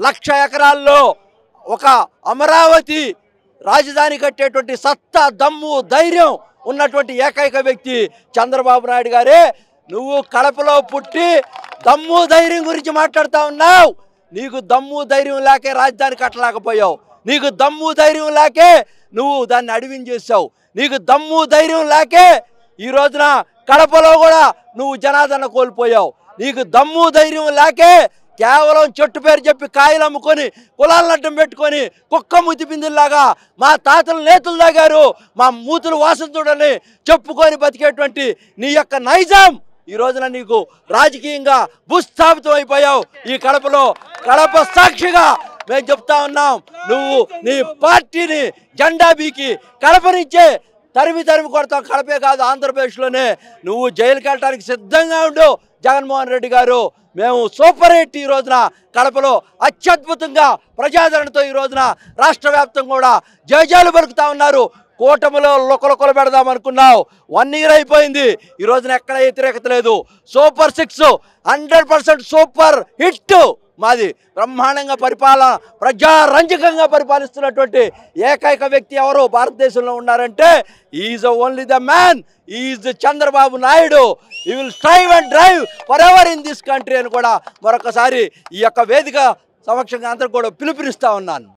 1,00,000 ఎకరాల్లో ఒక అమరావతి రాజధాని కట్టేటువంటి సత్తా, దమ్ము, ధైర్యం ఉన్నటువంటి ఏకైక వ్యక్తి చంద్రబాబు నాయుడు గారే. నువ్వు కడపలో పుట్టి దమ్ము ధైర్యం గురించి మాట్లాడుతూ ఉన్నావు. నీకు దమ్ము ధైర్యం లేకే రాజధాని కట్టలేకపోయావు. నీకు దమ్ము ధైర్యం లేకే నువ్వు దాన్ని అడివించేసావు. నీకు దమ్ము ధైర్యం లేకే ఈ రోజున కడపలో కూడా నువ్వు జనాదరణ కోల్పోయావు. నీకు దమ్ము ధైర్యం లేకే కేవలం చెట్టు పేరు చెప్పి కాయలు అమ్ముకొని కులాలను అడ్డం పెట్టుకొని కుక్క మూతి బిందుల్లాగా మా తాతలు నేతలు తాగారు, మా మూతులు వాసన చూడని చెప్పుకొని బతికేటువంటి నీ యొక్క నైజాం ఈ రోజున నీకు రాజకీయంగా భూస్థాపితం అయిపోయావు. ఈ కడపలో కడప సాక్షిగా మేము చెప్తా ఉన్నాం, నువ్వు నీ పార్టీని జెండా బీకి కడప నుంచే తరిమి కొడతావు. కడపే కాదు, ఆంధ్రప్రదేశ్లోనే నువ్వు జైలుకి వెళ్ళడానికి సిద్ధంగా ఉండు జగన్మోహన్ రెడ్డి గారు. మేము సూపర్ హిట్ ఈ రోజున కడపలో అత్యద్భుతంగా ప్రజాదరణతో ఈ రోజున రాష్ట్ర వ్యాప్తంగా కూడా జయజాలు పలుకుతా ఉన్నారు. కూటమిలో లొకలొకలు పెడదాం అనుకున్నావు, 1 year అయిపోయింది. ఈ రోజున ఎక్కడ వ్యతిరేకత లేదు. సూపర్ 6 100% సూపర్ హిట్ మాది. బ్రహ్మాండంగా పరిపాలన, ప్రజారంజకంగా పరిపాలిస్తున్నటువంటి ఏకైక వ్యక్తి ఎవరు భారతదేశంలో ఉన్నారంటే is only the man, is Chandrababu Naidu. You will strive and drive for ever in this country అని కూడా మరొకసారి ఈ యొక్క వేదిక సమక్షంగా అందరూ కూడా పిలుపునిస్తా ఉన్నాను.